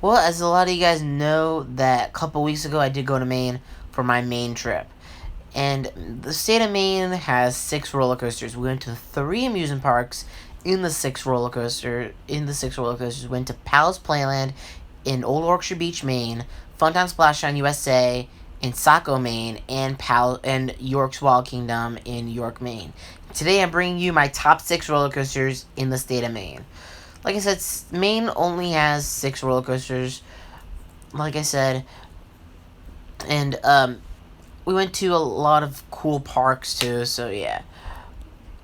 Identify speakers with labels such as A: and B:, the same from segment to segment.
A: Well, as a lot of you guys know, that a couple weeks ago I did go to Maine for my Maine trip. And the state of Maine has 6 roller coasters. We went to 3 amusement parks in the 6 roller coasters. Went to Palace Playland in Old Orchard Beach, Maine, FUNTOWN SPLASHTOWN USA in SACO, Maine, and York's Wild Kingdom in York, Maine. Today I'm bringing you my top 6 roller coasters in the state of Maine. Like I said, Maine only has 6 roller coasters. Like I said, and we went to a lot of cool parks too. So yeah,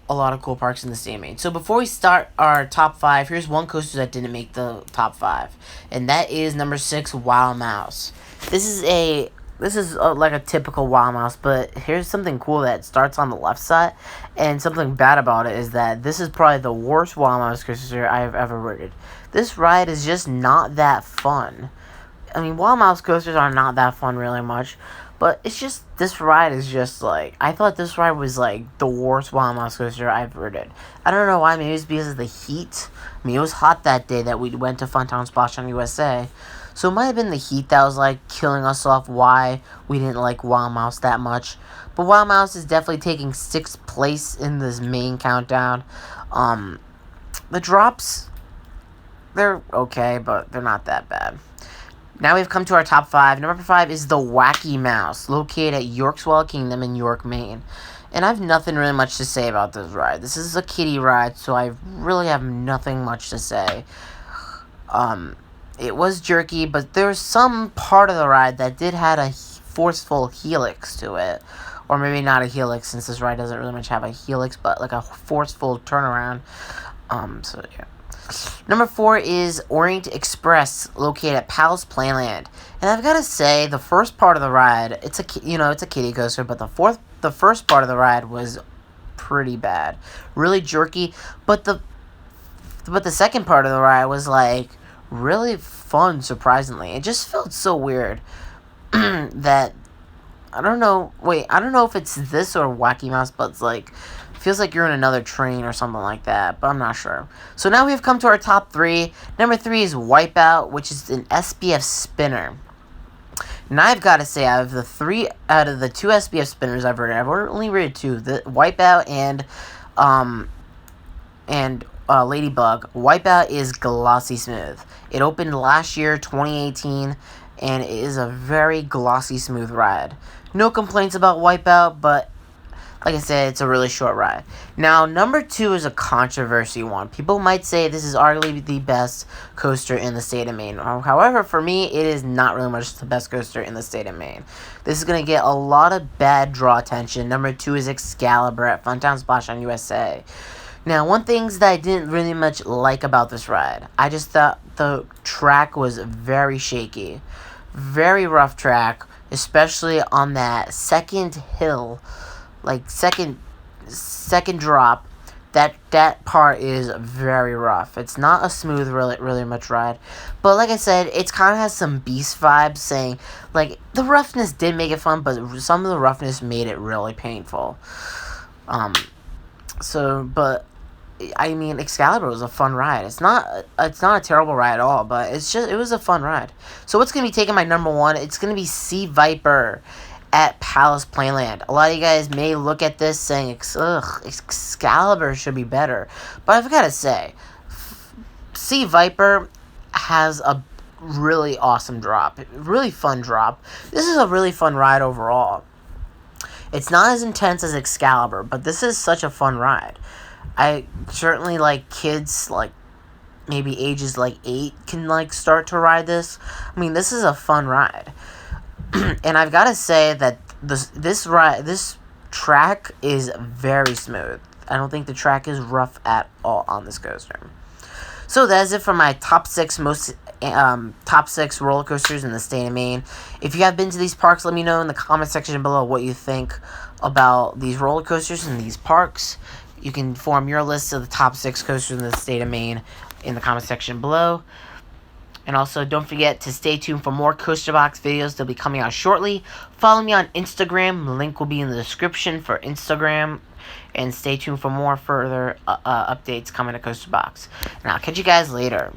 A: a lot of cool parks in the state of Maine. So before we start our top 5, here's one coaster that didn't make the top 5, and that is number 6, Wild Mouse. This is like a typical Wild Mouse, but here's something cool that starts on the left side, and something bad about it is that this is probably the worst Wild Mouse coaster I've ever ridden. This ride is just not that fun. I mean, Wild Mouse coasters are not that fun really much, but it's just, this ride is just like, I thought this ride was like the worst Wild Mouse coaster I've ridden. I don't know why, maybe it's because of the heat. I mean, it was hot that day that we went to FUNTOWN SPLASHTOWN USA. So it might have been the heat that was like killing us off why we didn't like Wild Mouse that much. But Wild Mouse is definitely taking 6th place in this main countdown. The drops, they're okay, but they're not that bad. Now we've come to our top 5. Number 5 is the Wacky Mouse, located at York's Wild Kingdom in York, Maine. And I have nothing really much to say about this ride. This is a kiddie ride, so I really have nothing much to say. It was jerky, but there was some part of the ride that did have a forceful helix to it. Or maybe not a helix, since this ride doesn't really much have a helix, but like a forceful turnaround. So yeah. Number 4 is Orient Express, located at Palace Playland. And I've got to say, the first part of the ride, it's a kiddie coaster, but the first part of the ride was pretty bad, really jerky. But the second part of the ride was like really fun. Surprisingly, it just felt so weird that I don't know if it's this or Wacky Mouse, but it's like, feels like you're in another train or something like that, but I'm not sure. So now we've come to our top 3. Number 3 is WIPEOUT, which is an SPF spinner. And I've got to say, out of the 2 SPF spinners I've only ridden 2, the WIPEOUT and Ladybug. WIPEOUT is glossy smooth. It opened last year, 2018, and it is a very glossy smooth ride. No complaints about WIPEOUT, but like I said, it's a really short ride. Now, number 2 is a controversy one. People might say this is arguably the best coaster in the state of Maine. However, for me, it is not really much the best coaster in the state of Maine. This is going to get a lot of bad draw attention. Number 2 is EXCALIBUR at FUNTOWN SPLASHTOWN USA. Now, one thing that I didn't really much like about this ride, I just thought the track was very shaky. Very rough track, especially on that second hill. Like second drop, that part is very rough. It's not a smooth, really much ride, but like I said, it kind of has some Beast vibes. Saying like the roughness did make it fun, but some of the roughness made it really painful. But I mean, EXCALIBUR was a fun ride. It's not a terrible ride at all, but it was a fun ride. So what's gonna be taking my number 1? It's gonna be Sea Viper at Palace Playland. A lot of you guys may look at this saying, EXCALIBUR should be better. But I've got to say, Sea Viper has a really awesome drop. Really fun drop. This is a really fun ride overall. It's not as intense as EXCALIBUR, but this is such a fun ride. I certainly like kids, like maybe ages like 8 can like start to ride this. I mean, this is a fun ride. And I've got to say that this track is very smooth. I don't think the track is rough at all on this coaster. So that is it for my top 6 roller coasters in the state of Maine. If you have been to these parks, let me know in the comment section below what you think about these roller coasters in these parks. You can form your list of the top 6 coasters in the state of Maine in the comment section below. And also, don't forget to stay tuned for more Coaster Box videos. They'll be coming out shortly. Follow me on Instagram. The link will be in the description for Instagram. And stay tuned for more further updates coming to Coaster Box. And I'll catch you guys later.